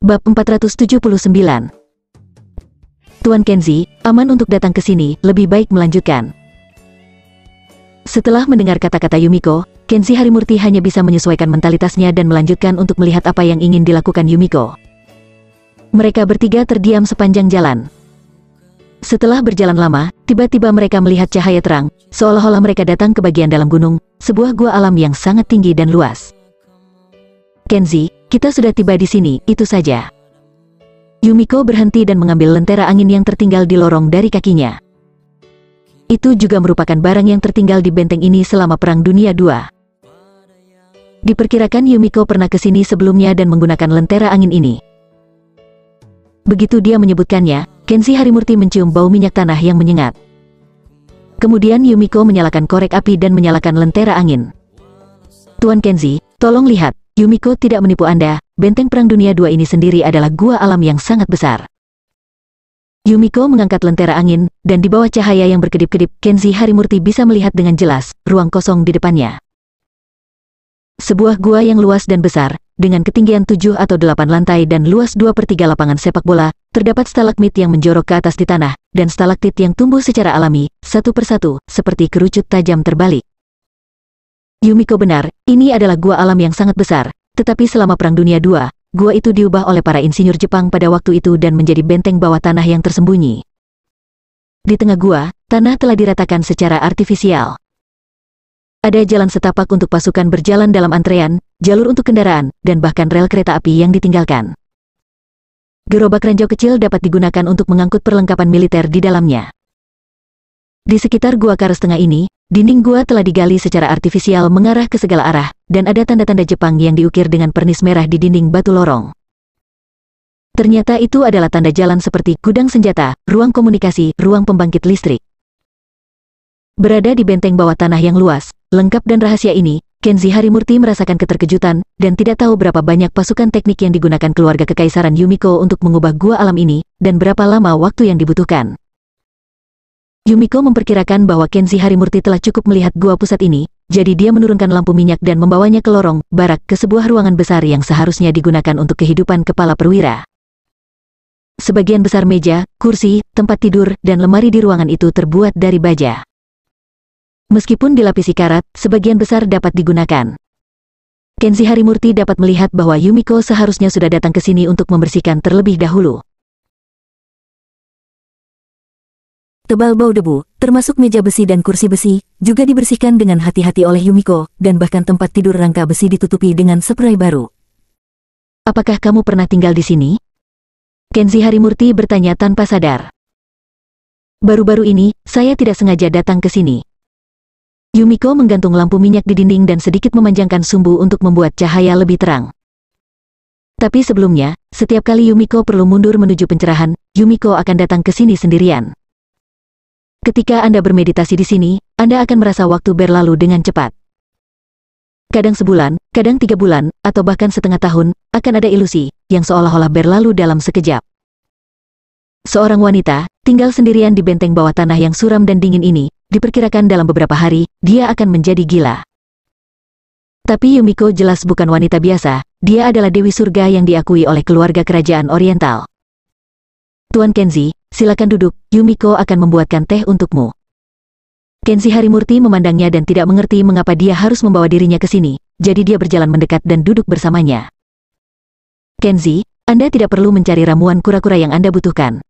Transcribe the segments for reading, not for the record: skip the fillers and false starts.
Bab 479. Tuan Kenzi, aman untuk datang ke sini, lebih baik melanjutkan. Setelah mendengar kata-kata Yumiko, Kenzi Harimurti hanya bisa menyesuaikan mentalitasnya dan melanjutkan untuk melihat apa yang ingin dilakukan Yumiko. Mereka bertiga terdiam sepanjang jalan. Setelah berjalan lama, tiba-tiba mereka melihat cahaya terang, seolah-olah mereka datang ke bagian dalam gunung, sebuah gua alam yang sangat tinggi dan luas. Kenzi, kita sudah tiba di sini, itu saja. Yumiko berhenti dan mengambil lentera angin yang tertinggal di lorong dari kakinya. Itu juga merupakan barang yang tertinggal di benteng ini selama Perang Dunia II. Diperkirakan Yumiko pernah ke sini sebelumnya dan menggunakan lentera angin ini. Begitu dia menyebutkannya, Kenzi Harimurti mencium bau minyak tanah yang menyengat. Kemudian Yumiko menyalakan korek api dan menyalakan lentera angin. Tuan Kenzi, tolong lihat, Yumiko tidak menipu Anda, benteng Perang Dunia II ini sendiri adalah gua alam yang sangat besar. Yumiko mengangkat lentera angin, dan di bawah cahaya yang berkedip-kedip, Kenzi Harimurti bisa melihat dengan jelas, ruang kosong di depannya. Sebuah gua yang luas dan besar, dengan ketinggian 7 atau 8 lantai dan luas 2/3 lapangan sepak bola, terdapat stalagmit yang menjorok ke atas di tanah, dan stalaktit yang tumbuh secara alami, satu persatu, seperti kerucut tajam terbalik. Yumiko benar, ini adalah gua alam yang sangat besar, tetapi selama Perang Dunia II, gua itu diubah oleh para insinyur Jepang pada waktu itu dan menjadi benteng bawah tanah yang tersembunyi. Di tengah gua, tanah telah diratakan secara artifisial. Ada jalan setapak untuk pasukan berjalan dalam antrean, jalur untuk kendaraan, dan bahkan rel kereta api yang ditinggalkan. Gerobak ranjau kecil dapat digunakan untuk mengangkut perlengkapan militer di dalamnya. Di sekitar gua Kars Tengah ini, dinding gua telah digali secara artifisial mengarah ke segala arah, dan ada tanda-tanda Jepang yang diukir dengan pernis merah di dinding batu lorong. Ternyata itu adalah tanda jalan seperti gudang senjata, ruang komunikasi, ruang pembangkit listrik. Berada di benteng bawah tanah yang luas, lengkap dan rahasia ini, Kenzi Harimurti merasakan keterkejutan, dan tidak tahu berapa banyak pasukan teknik yang digunakan keluarga kekaisaran Yumiko untuk mengubah gua alam ini, dan berapa lama waktu yang dibutuhkan. Yumiko memperkirakan bahwa Kenzi Harimurti telah cukup melihat gua pusat ini, jadi dia menurunkan lampu minyak dan membawanya ke lorong barak ke sebuah ruangan besar yang seharusnya digunakan untuk kehidupan kepala perwira. Sebagian besar meja, kursi, tempat tidur, dan lemari di ruangan itu terbuat dari baja. Meskipun dilapisi karat, sebagian besar dapat digunakan. Kenzi Harimurti dapat melihat bahwa Yumiko seharusnya sudah datang ke sini untuk membersihkan terlebih dahulu. Tebal bau debu, termasuk meja besi dan kursi besi, juga dibersihkan dengan hati-hati oleh Yumiko, dan bahkan tempat tidur rangka besi ditutupi dengan spray baru. Apakah kamu pernah tinggal di sini? Kenzi Harimurti bertanya tanpa sadar. Baru-baru ini, saya tidak sengaja datang ke sini. Yumiko menggantung lampu minyak di dinding dan sedikit memanjangkan sumbu untuk membuat cahaya lebih terang. Tapi sebelumnya, setiap kali Yumiko perlu mundur menuju pencerahan, Yumiko akan datang ke sini sendirian. Ketika Anda bermeditasi di sini, Anda akan merasa waktu berlalu dengan cepat. Kadang sebulan, kadang 3 bulan, atau bahkan setengah tahun, akan ada ilusi, yang seolah-olah berlalu dalam sekejap. Seorang wanita, tinggal sendirian di benteng bawah tanah yang suram dan dingin ini, diperkirakan dalam beberapa hari, dia akan menjadi gila. Tapi Yumiko jelas bukan wanita biasa, dia adalah Dewi Surga yang diakui oleh keluarga kerajaan Oriental. Tuan Kenzi, silakan duduk, Yumiko akan membuatkan teh untukmu. Kenzi Harimurti memandangnya dan tidak mengerti mengapa dia harus membawa dirinya ke sini, jadi dia berjalan mendekat dan duduk bersamanya. Kenzi, Anda tidak perlu mencari ramuan kura-kura yang Anda butuhkan.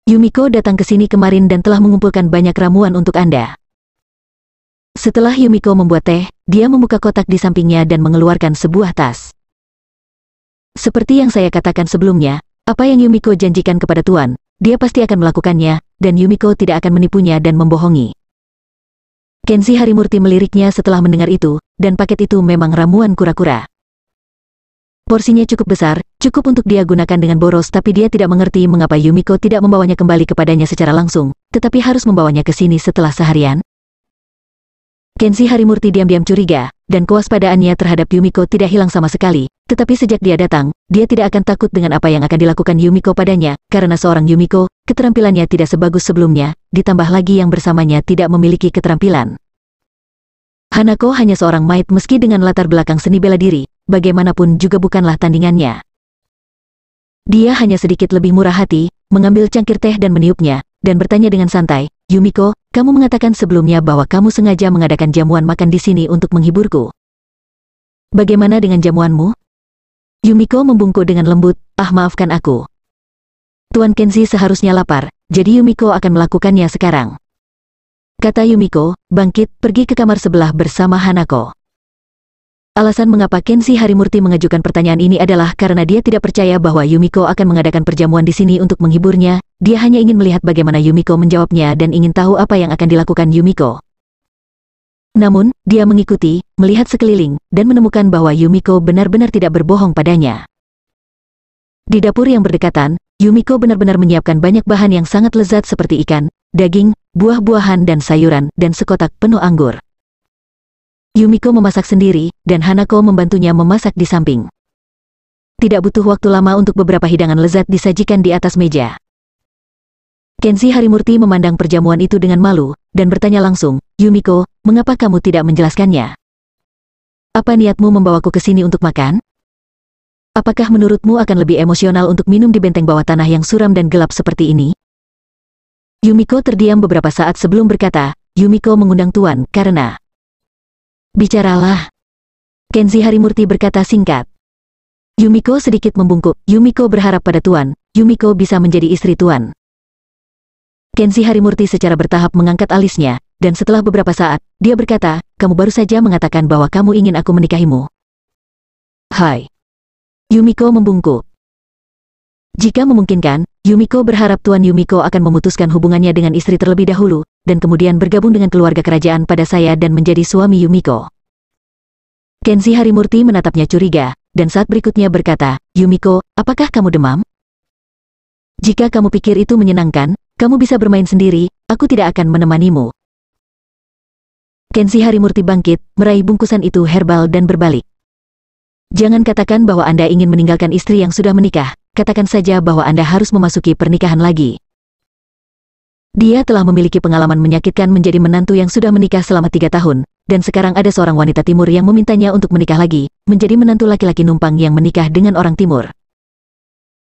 Yumiko datang ke sini kemarin dan telah mengumpulkan banyak ramuan untuk Anda. Setelah Yumiko membuat teh, dia membuka kotak di sampingnya dan mengeluarkan sebuah tas. Seperti yang saya katakan sebelumnya, apa yang Yumiko janjikan kepada Tuan, dia pasti akan melakukannya, dan Yumiko tidak akan menipunya dan membohongi. Kenzi Harimurti meliriknya setelah mendengar itu, dan paket itu memang ramuan kura-kura. Porsinya cukup besar, cukup untuk dia gunakan dengan boros, tapi dia tidak mengerti mengapa Yumiko tidak membawanya kembali kepadanya secara langsung, tetapi harus membawanya ke sini setelah seharian. Kenzi Harimurti diam-diam curiga, dan kewaspadaannya terhadap Yumiko tidak hilang sama sekali, tetapi sejak dia datang, dia tidak akan takut dengan apa yang akan dilakukan Yumiko padanya, karena seorang Yumiko, keterampilannya tidak sebagus sebelumnya, ditambah lagi yang bersamanya tidak memiliki keterampilan. Hanako hanya seorang maid meski dengan latar belakang seni bela diri, bagaimanapun juga bukanlah tandingannya. Dia hanya sedikit lebih murah hati, mengambil cangkir teh dan meniupnya, dan bertanya dengan santai, Yumiko, kamu mengatakan sebelumnya bahwa kamu sengaja mengadakan jamuan makan di sini untuk menghiburku. Bagaimana dengan jamuanmu? Yumiko membungkuk dengan lembut, maafkan aku. Tuan Kenzi seharusnya lapar, jadi Yumiko akan melakukannya sekarang. Kata Yumiko, bangkit, pergi ke kamar sebelah bersama Hanako. Alasan mengapa Kenzi Harimurti mengajukan pertanyaan ini adalah karena dia tidak percaya bahwa Yumiko akan mengadakan perjamuan di sini untuk menghiburnya, dia hanya ingin melihat bagaimana Yumiko menjawabnya dan ingin tahu apa yang akan dilakukan Yumiko. Namun, dia mengikuti, melihat sekeliling, dan menemukan bahwa Yumiko benar-benar tidak berbohong padanya. Di dapur yang berdekatan, Yumiko benar-benar menyiapkan banyak bahan yang sangat lezat seperti ikan, daging, buah-buahan dan sayuran, dan sekotak penuh anggur. Yumiko memasak sendiri, dan Hanako membantunya memasak di samping. Tidak butuh waktu lama untuk beberapa hidangan lezat disajikan di atas meja. Kenzi Harimurti memandang perjamuan itu dengan malu, dan bertanya langsung, Yumiko, mengapa kamu tidak menjelaskannya? Apa niatmu membawaku ke sini untuk makan? Apakah menurutmu akan lebih emosional untuk minum di benteng bawah tanah yang suram dan gelap seperti ini? Yumiko terdiam beberapa saat sebelum berkata, Yumiko mengundang Tuan karena... Bicaralah. Kenzi Harimurti berkata singkat. Yumiko sedikit membungkuk. Yumiko berharap pada Tuan, Yumiko bisa menjadi istri Tuan. Kenzi Harimurti secara bertahap mengangkat alisnya, dan setelah beberapa saat, dia berkata, kamu baru saja mengatakan bahwa kamu ingin aku menikahimu. Hai. Yumiko membungkuk. Jika memungkinkan, Yumiko berharap Tuan Yumiko akan memutuskan hubungannya dengan istri terlebih dahulu, dan kemudian bergabung dengan keluarga kerajaan pada saya dan menjadi suami Yumiko. Kenzi Harimurti menatapnya curiga, dan saat berikutnya berkata, Yumiko, apakah kamu demam? Jika kamu pikir itu menyenangkan, kamu bisa bermain sendiri, aku tidak akan menemanimu. Kenzi Harimurti bangkit, meraih bungkusan itu herbal dan berbalik. Jangan katakan bahwa Anda ingin meninggalkan istri yang sudah menikah, katakan saja bahwa Anda harus memasuki pernikahan lagi. Dia telah memiliki pengalaman menyakitkan menjadi menantu yang sudah menikah selama 3 tahun, dan sekarang ada seorang wanita timur yang memintanya untuk menikah lagi, menjadi menantu laki-laki numpang yang menikah dengan orang timur.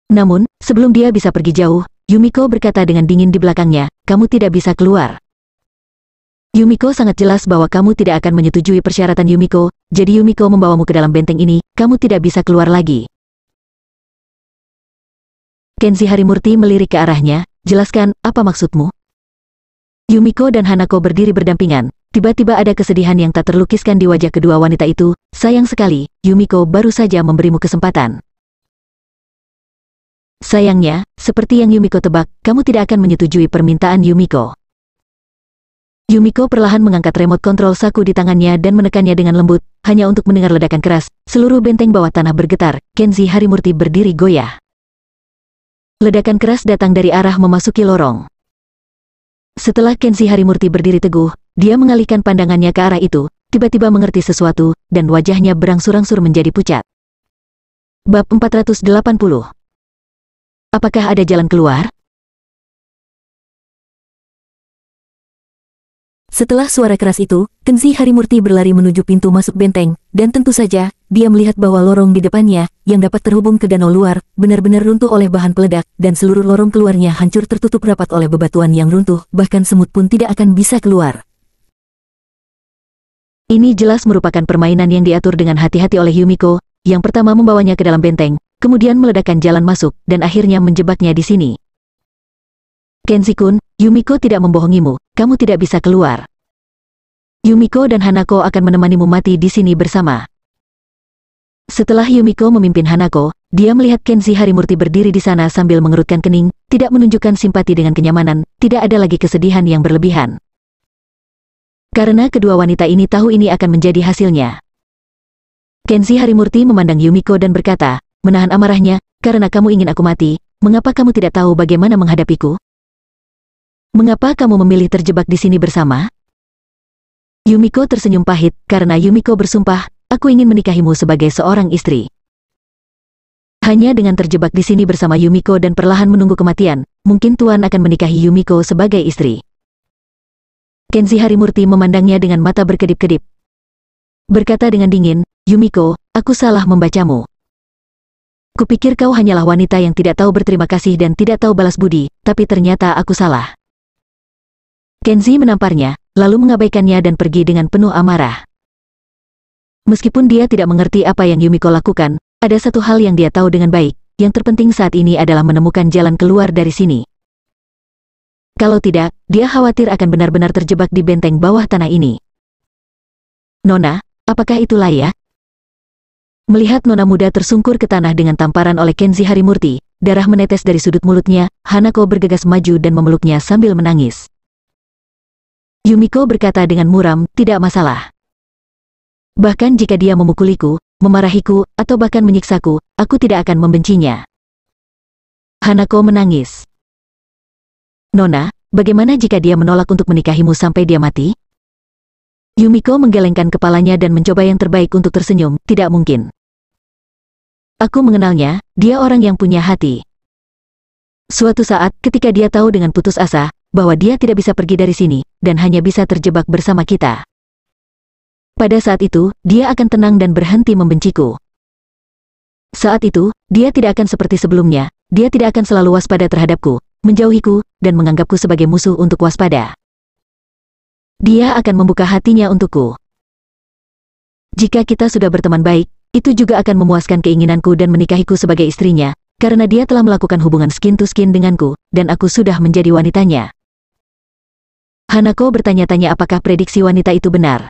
Namun, sebelum dia bisa pergi jauh, Yumiko berkata dengan dingin di belakangnya, kamu tidak bisa keluar. Yumiko sangat jelas bahwa kamu tidak akan menyetujui persyaratan Yumiko, jadi Yumiko membawamu ke dalam benteng ini, kamu tidak bisa keluar lagi. Kenzi Harimurti melirik ke arahnya, jelaskan, apa maksudmu? Yumiko dan Hanako berdiri berdampingan, tiba-tiba ada kesedihan yang tak terlukiskan di wajah kedua wanita itu, sayang sekali, Yumiko baru saja memberimu kesempatan. Sayangnya, seperti yang Yumiko tebak, kamu tidak akan menyetujui permintaan Yumiko. Yumiko perlahan mengangkat remote kontrol saku di tangannya dan menekannya dengan lembut, hanya untuk mendengar ledakan keras, seluruh benteng bawah tanah bergetar, Kenzi Harimurti berdiri goyah. Ledakan keras datang dari arah memasuki lorong. Setelah Kenzi Harimurti berdiri teguh, dia mengalihkan pandangannya ke arah itu, tiba-tiba mengerti sesuatu, dan wajahnya berangsur-angsur menjadi pucat. Bab 480. Apakah ada jalan keluar? Setelah suara keras itu, Kenzi Harimurti berlari menuju pintu masuk benteng, dan tentu saja, dia melihat bahwa lorong di depannya, yang dapat terhubung ke danau luar, benar-benar runtuh oleh bahan peledak, dan seluruh lorong keluarnya hancur tertutup rapat oleh bebatuan yang runtuh, bahkan semut pun tidak akan bisa keluar. Ini jelas merupakan permainan yang diatur dengan hati-hati oleh Yumiko, yang pertama membawanya ke dalam benteng, kemudian meledakkan jalan masuk, dan akhirnya menjebaknya di sini. Kenzi-kun, Yumiko tidak membohongimu, kamu tidak bisa keluar. Yumiko dan Hanako akan menemanimu mati di sini bersama. Setelah Yumiko memimpin Hanako, dia melihat Kenzi Harimurti berdiri di sana sambil mengerutkan kening, tidak menunjukkan simpati dengan kenyamanan, tidak ada lagi kesedihan yang berlebihan. Karena kedua wanita ini tahu ini akan menjadi hasilnya. Kenzi Harimurti memandang Yumiko dan berkata, menahan amarahnya, karena kamu ingin aku mati, mengapa kamu tidak tahu bagaimana menghadapiku? Mengapa kamu memilih terjebak di sini bersama? Yumiko tersenyum pahit, karena Yumiko bersumpah, aku ingin menikahimu sebagai seorang istri. Hanya dengan terjebak di sini bersama Yumiko dan perlahan menunggu kematian, mungkin Tuan akan menikahi Yumiko sebagai istri. Kenzi Harimurti memandangnya dengan mata berkedip-kedip. Berkata dengan dingin, Yumiko, aku salah membacamu. Kupikir kau hanyalah wanita yang tidak tahu berterima kasih dan tidak tahu balas budi, tapi ternyata aku salah. Kenzi menamparnya, lalu mengabaikannya dan pergi dengan penuh amarah. Meskipun dia tidak mengerti apa yang Yumiko lakukan, ada satu hal yang dia tahu dengan baik, yang terpenting saat ini adalah menemukan jalan keluar dari sini. Kalau tidak, dia khawatir akan benar-benar terjebak di benteng bawah tanah ini. Nona, apakah itu layak? Melihat nona muda tersungkur ke tanah dengan tamparan oleh Kenzi Harimurti, darah menetes dari sudut mulutnya, Hanako bergegas maju dan memeluknya sambil menangis. Yumiko berkata dengan muram, tidak masalah. Bahkan jika dia memukuliku, memarahiku, atau bahkan menyiksaku, aku tidak akan membencinya. Hanako menangis. Nona, bagaimana jika dia menolak untuk menikahimu sampai dia mati? Yumiko menggelengkan kepalanya dan mencoba yang terbaik untuk tersenyum, tidak mungkin. Aku mengenalnya, dia orang yang punya hati. Suatu saat, ketika dia tahu dengan putus asa, bahwa dia tidak bisa pergi dari sini, dan hanya bisa terjebak bersama kita. Pada saat itu, dia akan tenang dan berhenti membenciku. Saat itu, dia tidak akan seperti sebelumnya, dia tidak akan selalu waspada terhadapku, menjauhiku, dan menganggapku sebagai musuh untuk waspada. Dia akan membuka hatinya untukku. Jika kita sudah berteman baik, itu juga akan memuaskan keinginanku dan menikahiku sebagai istrinya, karena dia telah melakukan hubungan skin to skin denganku, dan aku sudah menjadi wanitanya. Hanako bertanya-tanya apakah prediksi wanita itu benar.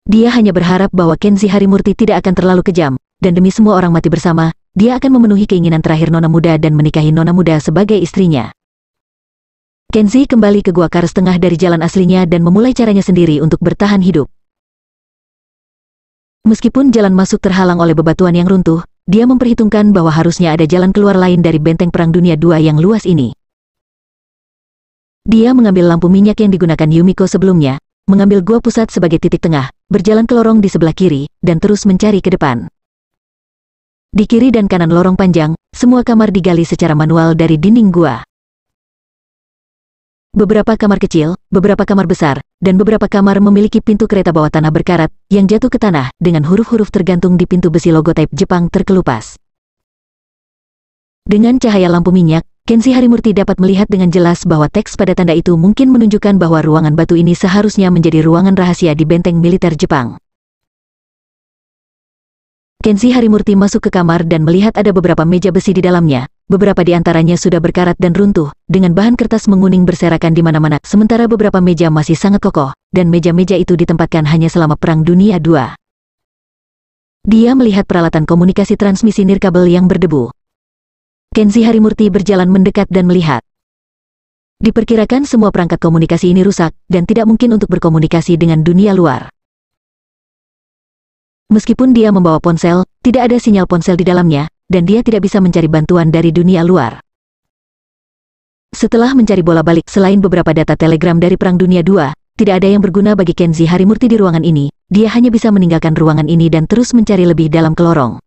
Dia hanya berharap bahwa Kenzi Harimurti tidak akan terlalu kejam, dan demi semua orang mati bersama, dia akan memenuhi keinginan terakhir nona muda dan menikahi nona muda sebagai istrinya. Kenzi kembali ke gua Kar setengah dari jalan aslinya dan memulai caranya sendiri untuk bertahan hidup. Meskipun jalan masuk terhalang oleh bebatuan yang runtuh, dia memperhitungkan bahwa harusnya ada jalan keluar lain dari benteng Perang Dunia II yang luas ini. Dia mengambil lampu minyak yang digunakan Yumiko sebelumnya, mengambil gua pusat sebagai titik tengah, berjalan ke lorong di sebelah kiri, dan terus mencari ke depan. Di kiri dan kanan lorong panjang, semua kamar digali secara manual dari dinding gua. Beberapa kamar kecil, beberapa kamar besar, dan beberapa kamar memiliki pintu kereta bawah tanah berkarat, yang jatuh ke tanah, dengan huruf-huruf tergantung di pintu besi logotipe Jepang terkelupas. Dengan cahaya lampu minyak, Kenzi Harimurti dapat melihat dengan jelas bahwa teks pada tanda itu mungkin menunjukkan bahwa ruangan batu ini seharusnya menjadi ruangan rahasia di benteng militer Jepang. Kenzi Harimurti masuk ke kamar dan melihat ada beberapa meja besi di dalamnya, beberapa di antaranya sudah berkarat dan runtuh, dengan bahan kertas menguning berserakan di mana-mana, sementara beberapa meja masih sangat kokoh, dan meja-meja itu ditempatkan hanya selama Perang Dunia II. Dia melihat peralatan komunikasi transmisi nirkabel yang berdebu. Kenzi Harimurti berjalan mendekat dan melihat. Diperkirakan semua perangkat komunikasi ini rusak, dan tidak mungkin untuk berkomunikasi dengan dunia luar. Meskipun dia membawa ponsel, tidak ada sinyal ponsel di dalamnya, dan dia tidak bisa mencari bantuan dari dunia luar. Setelah mencari bola balik selain beberapa data telegram dari Perang Dunia II, tidak ada yang berguna bagi Kenzi Harimurti di ruangan ini, dia hanya bisa meninggalkan ruangan ini dan terus mencari lebih dalam ke lorong.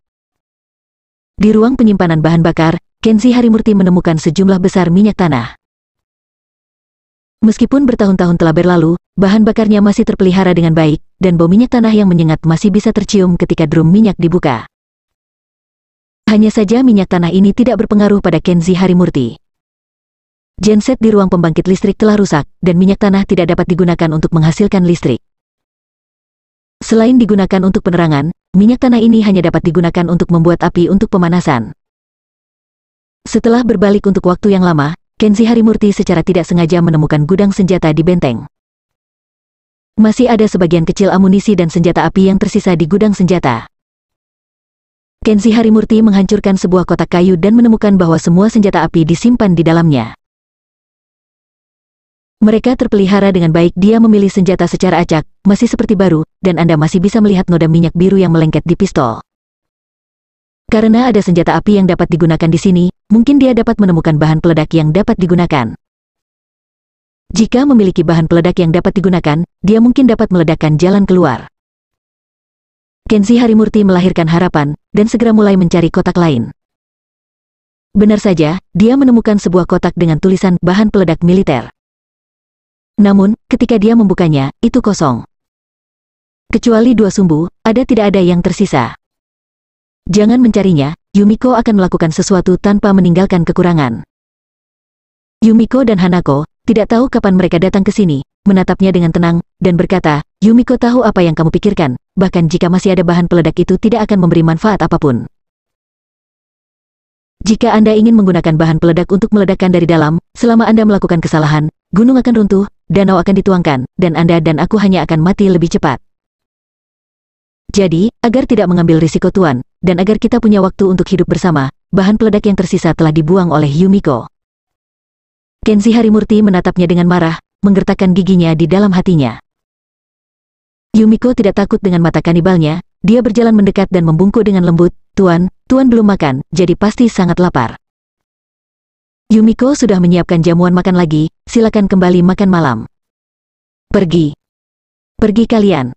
Di ruang penyimpanan bahan bakar, Kenzi Harimurti menemukan sejumlah besar minyak tanah. Meskipun bertahun-tahun telah berlalu, bahan bakarnya masih terpelihara dengan baik, dan bau minyak tanah yang menyengat masih bisa tercium ketika drum minyak dibuka. Hanya saja minyak tanah ini tidak berpengaruh pada Kenzi Harimurti. Genset di ruang pembangkit listrik telah rusak, dan minyak tanah tidak dapat digunakan untuk menghasilkan listrik. Selain digunakan untuk penerangan, minyak tanah ini hanya dapat digunakan untuk membuat api untuk pemanasan. Setelah berbalik untuk waktu yang lama, Kenzi Harimurti secara tidak sengaja menemukan gudang senjata di benteng. Masih ada sebagian kecil amunisi dan senjata api yang tersisa di gudang senjata. Kenzi Harimurti menghancurkan sebuah kotak kayu dan menemukan bahwa semua senjata api disimpan di dalamnya. Mereka terpelihara dengan baik. Dia memilih senjata secara acak, masih seperti baru, dan Anda masih bisa melihat noda minyak biru yang melengket di pistol. Karena ada senjata api yang dapat digunakan di sini, mungkin dia dapat menemukan bahan peledak yang dapat digunakan. Jika memiliki bahan peledak yang dapat digunakan, dia mungkin dapat meledakkan jalan keluar. Kenzi Harimurti melahirkan harapan, dan segera mulai mencari kotak lain. Benar saja, dia menemukan sebuah kotak dengan tulisan bahan peledak militer. Namun, ketika dia membukanya, itu kosong. Kecuali 2 sumbu, tidak ada yang tersisa. Jangan mencarinya, Yumiko akan melakukan sesuatu tanpa meninggalkan kekurangan. Yumiko dan Hanako tidak tahu kapan mereka datang ke sini, menatapnya dengan tenang, dan berkata, Yumiko tahu apa yang kamu pikirkan, bahkan jika masih ada bahan peledak itu tidak akan memberi manfaat apapun. Jika Anda ingin menggunakan bahan peledak untuk meledakkan dari dalam, selama Anda melakukan kesalahan, gunung akan runtuh, danau akan dituangkan, dan Anda dan aku hanya akan mati lebih cepat. Jadi, agar tidak mengambil risiko Tuan, dan agar kita punya waktu untuk hidup bersama, bahan peledak yang tersisa telah dibuang oleh Yumiko. Kenzi Harimurti menatapnya dengan marah, menggertakkan giginya di dalam hatinya. Yumiko tidak takut dengan mata kanibalnya, dia berjalan mendekat dan membungkuk dengan lembut, Tuan belum makan, jadi pasti sangat lapar. Yumiko sudah menyiapkan jamuan makan lagi, silakan kembali makan malam. Pergi. Pergi kalian.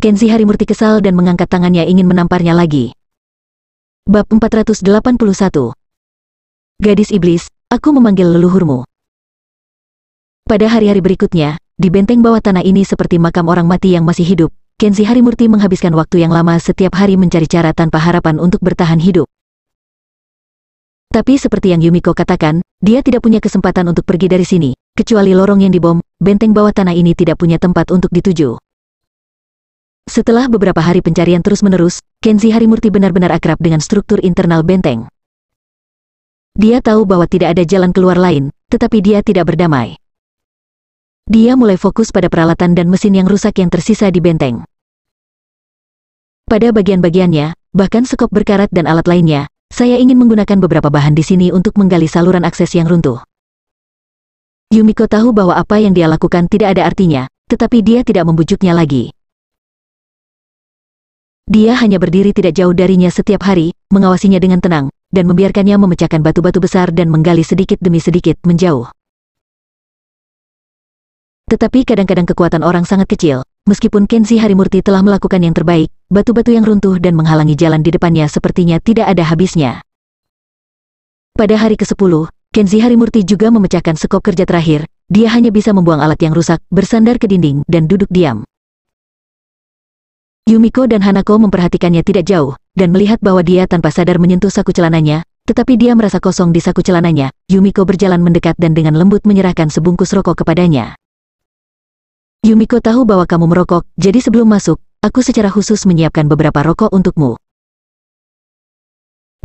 Kenzi Harimurti kesal dan mengangkat tangannya ingin menamparnya lagi. Bab 481. Gadis iblis, aku memanggil leluhurmu. Pada hari-hari berikutnya, di benteng bawah tanah ini seperti makam orang mati yang masih hidup, Kenzi Harimurti menghabiskan waktu yang lama setiap hari mencari cara tanpa harapan untuk bertahan hidup. Tapi seperti yang Yumiko katakan, dia tidak punya kesempatan untuk pergi dari sini, kecuali lorong yang dibom, benteng bawah tanah ini tidak punya tempat untuk dituju. Setelah beberapa hari pencarian terus-menerus, Kenzi Harimurti benar-benar akrab dengan struktur internal benteng. Dia tahu bahwa tidak ada jalan keluar lain, tetapi dia tidak berdamai. Dia mulai fokus pada peralatan dan mesin yang rusak yang tersisa di benteng. Pada bagian-bagiannya, bahkan sekop berkarat dan alat lainnya, saya ingin menggunakan beberapa bahan di sini untuk menggali saluran akses yang runtuh. Yumiko tahu bahwa apa yang dia lakukan tidak ada artinya, tetapi dia tidak membujuknya lagi. Dia hanya berdiri tidak jauh darinya setiap hari, mengawasinya dengan tenang, dan membiarkannya memecahkan batu-batu besar dan menggali sedikit demi sedikit menjauh. Tetapi kadang-kadang kekuatan orang sangat kecil, meskipun Kenzi Harimurti telah melakukan yang terbaik, batu-batu yang runtuh dan menghalangi jalan di depannya sepertinya tidak ada habisnya. Pada hari ke-10, Kenzi Harimurti juga memecahkan sekop kerja terakhir, dia hanya bisa membuang alat yang rusak, bersandar ke dinding, dan duduk diam. Yumiko dan Hanako memperhatikannya tidak jauh, dan melihat bahwa dia tanpa sadar menyentuh saku celananya, tetapi dia merasa kosong di saku celananya. Yumiko berjalan mendekat dan dengan lembut menyerahkan sebungkus rokok kepadanya. Yumiko tahu bahwa kamu merokok, jadi sebelum masuk, aku secara khusus menyiapkan beberapa rokok untukmu.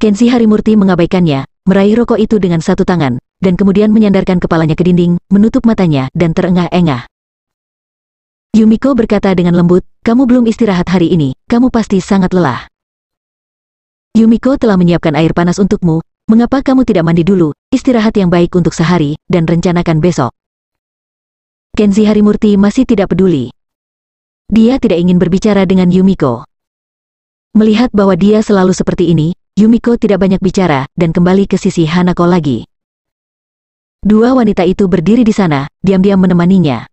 Kenzi Harimurti mengabaikannya, meraih rokok itu dengan satu tangan, dan kemudian menyandarkan kepalanya ke dinding, menutup matanya, dan terengah-engah. Yumiko berkata dengan lembut, kamu belum istirahat hari ini, kamu pasti sangat lelah. Yumiko telah menyiapkan air panas untukmu, mengapa kamu tidak mandi dulu, istirahat yang baik untuk sehari, dan rencanakan besok. Kenzi Harimurti masih tidak peduli. Dia tidak ingin berbicara dengan Yumiko. Melihat bahwa dia selalu seperti ini, Yumiko tidak banyak bicara, dan kembali ke sisi Hanako lagi. Dua wanita itu berdiri di sana, diam-diam menemaninya.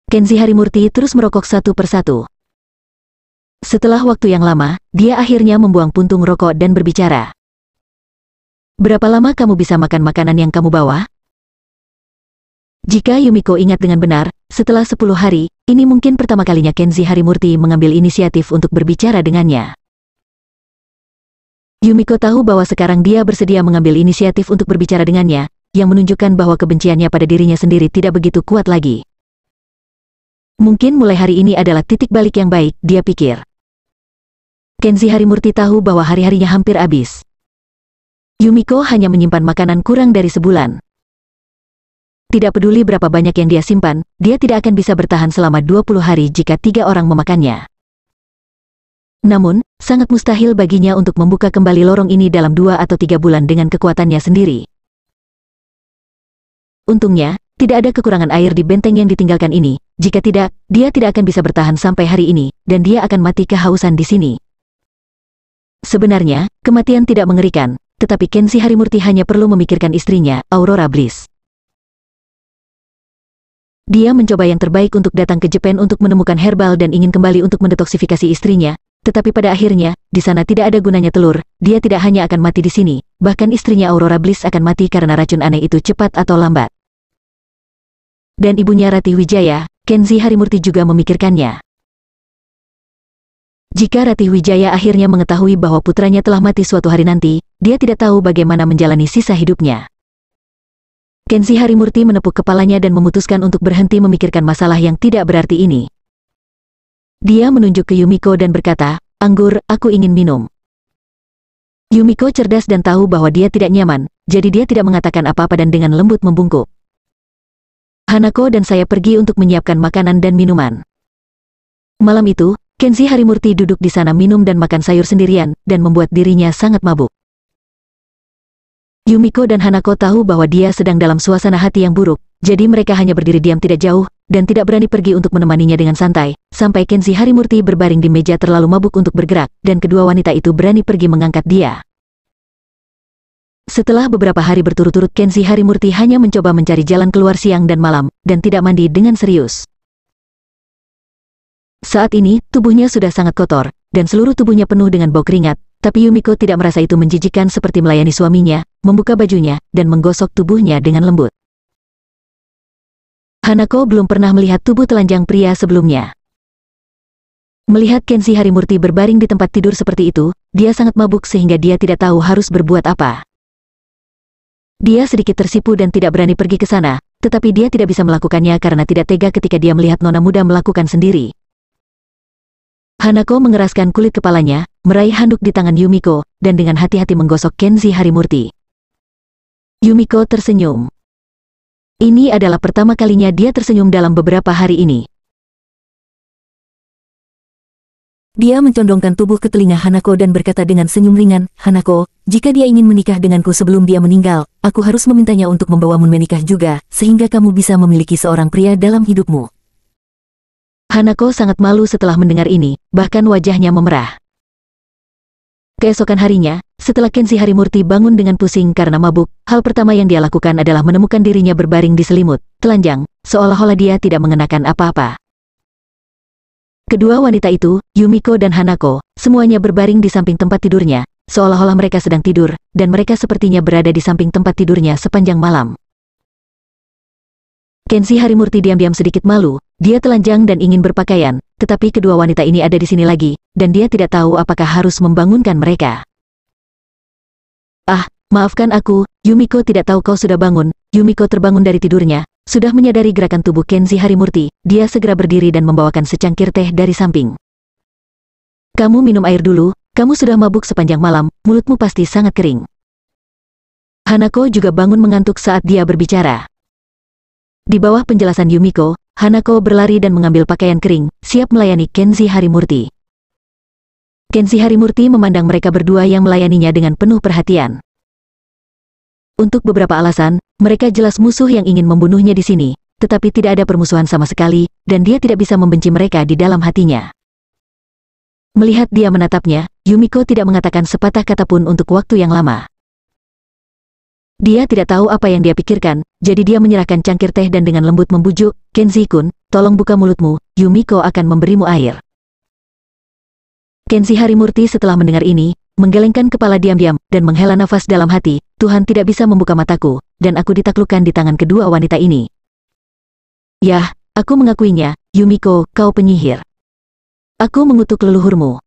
Kenzi Harimurti terus merokok satu persatu. Setelah waktu yang lama, dia akhirnya membuang puntung rokok dan berbicara. Berapa lama kamu bisa makan makanan yang kamu bawa? Jika Yumiko ingat dengan benar, setelah 10 hari, ini mungkin pertama kalinya Kenzi Harimurti mengambil inisiatif untuk berbicara dengannya. Yumiko tahu bahwa sekarang dia bersedia mengambil inisiatif untuk berbicara dengannya, yang menunjukkan bahwa kebenciannya pada dirinya sendiri tidak begitu kuat lagi. Mungkin mulai hari ini adalah titik balik yang baik, dia pikir. Kenzi Harimurti tahu bahwa hari-harinya hampir habis. Yumiko hanya menyimpan makanan kurang dari sebulan. Tidak peduli berapa banyak yang dia simpan, dia tidak akan bisa bertahan selama 20 hari jika 3 orang memakannya. Namun, sangat mustahil baginya untuk membuka kembali lorong ini dalam 2 atau 3 bulan dengan kekuatannya sendiri. Untungnya, tidak ada kekurangan air di benteng yang ditinggalkan ini, jika tidak, dia tidak akan bisa bertahan sampai hari ini, dan dia akan mati kehausan di sini. Sebenarnya, kematian tidak mengerikan, tetapi Kenzi Harimurti hanya perlu memikirkan istrinya, Aurora Bliss. Dia mencoba yang terbaik untuk datang ke Jepang untuk menemukan herbal dan ingin kembali untuk mendetoksifikasi istrinya, tetapi pada akhirnya, di sana tidak ada gunanya telur, dia tidak hanya akan mati di sini, bahkan istrinya Aurora Bliss akan mati karena racun aneh itu cepat atau lambat. Dan ibunya Rati Wijaya, Kenzi Harimurti juga memikirkannya. Jika Ratih Wijaya akhirnya mengetahui bahwa putranya telah mati suatu hari nanti, dia tidak tahu bagaimana menjalani sisa hidupnya. Kenzi Harimurti menepuk kepalanya dan memutuskan untuk berhenti memikirkan masalah yang tidak berarti ini. Dia menunjuk ke Yumiko dan berkata, "Anggur, aku ingin minum." Yumiko cerdas dan tahu bahwa dia tidak nyaman, jadi dia tidak mengatakan apa-apa dan dengan lembut membungkuk. Hanako dan saya pergi untuk menyiapkan makanan dan minuman. Malam itu, Kenzi Harimurti duduk di sana minum dan makan sayur sendirian, dan membuat dirinya sangat mabuk. Yumiko dan Hanako tahu bahwa dia sedang dalam suasana hati yang buruk, jadi mereka hanya berdiri diam tidak jauh, dan tidak berani pergi untuk menemaninya dengan santai, sampai Kenzi Harimurti berbaring di meja terlalu mabuk untuk bergerak, dan kedua wanita itu berani pergi mengangkat dia. Setelah beberapa hari berturut-turut Kenzi Harimurti hanya mencoba mencari jalan keluar siang dan malam, dan tidak mandi dengan serius. Saat ini, tubuhnya sudah sangat kotor, dan seluruh tubuhnya penuh dengan bau keringat, tapi Yumiko tidak merasa itu menjijikkan seperti melayani suaminya, membuka bajunya, dan menggosok tubuhnya dengan lembut. Hanako belum pernah melihat tubuh telanjang pria sebelumnya. Melihat Kenzi Harimurti berbaring di tempat tidur seperti itu, dia sangat mabuk sehingga dia tidak tahu harus berbuat apa. Dia sedikit tersipu dan tidak berani pergi ke sana, tetapi dia tidak bisa melakukannya karena tidak tega ketika dia melihat nona muda melakukan sendiri. Hanako mengeraskan kulit kepalanya, meraih handuk di tangan Yumiko, dan dengan hati-hati menggosok Kenzi Harimurti. Yumiko tersenyum. Ini adalah pertama kalinya dia tersenyum dalam beberapa hari ini. Dia mencondongkan tubuh ke telinga Hanako dan berkata dengan senyum ringan, "Hanako, jika dia ingin menikah denganku sebelum dia meninggal, aku harus memintanya untuk membawamu menikah juga, sehingga kamu bisa memiliki seorang pria dalam hidupmu." Hanako sangat malu setelah mendengar ini, bahkan wajahnya memerah. Keesokan harinya, setelah Kenzi Harimurti bangun dengan pusing karena mabuk, hal pertama yang dia lakukan adalah menemukan dirinya berbaring di selimut, telanjang, seolah-olah dia tidak mengenakan apa-apa. Kedua wanita itu, Yumiko dan Hanako, semuanya berbaring di samping tempat tidurnya, seolah-olah mereka sedang tidur, dan mereka sepertinya berada di samping tempat tidurnya sepanjang malam. Kenzi Harimurti diam-diam sedikit malu, dia telanjang dan ingin berpakaian, tetapi kedua wanita ini ada di sini lagi, dan dia tidak tahu apakah harus membangunkan mereka. "Ah, maafkan aku, Yumiko tidak tahu kau sudah bangun." Yumiko terbangun dari tidurnya, sudah menyadari gerakan tubuh Kenzi Harimurti, dia segera berdiri dan membawakan secangkir teh dari samping. "Kamu minum air dulu, kamu sudah mabuk sepanjang malam, mulutmu pasti sangat kering." Hanako juga bangun mengantuk saat dia berbicara. Di bawah penjelasan Yumiko, Hanako berlari dan mengambil pakaian kering, siap melayani Kenzi Harimurti. Kenzi Harimurti memandang mereka berdua yang melayaninya dengan penuh perhatian. Untuk beberapa alasan, mereka jelas musuh yang ingin membunuhnya di sini, tetapi tidak ada permusuhan sama sekali, dan dia tidak bisa membenci mereka di dalam hatinya. Melihat dia menatapnya, Yumiko tidak mengatakan sepatah kata pun untuk waktu yang lama. Dia tidak tahu apa yang dia pikirkan, jadi dia menyerahkan cangkir teh dan dengan lembut membujuk, "Kenzi-kun, tolong buka mulutmu, Yumiko akan memberimu air." Kenzi Harimurti setelah mendengar ini, menggelengkan kepala diam-diam, dan menghela nafas dalam hati, "Tuhan tidak bisa membuka mataku, dan aku ditaklukkan di tangan kedua wanita ini." "Yah, aku mengakuinya, Yumiko, kau penyihir. Aku mengutuk leluhurmu."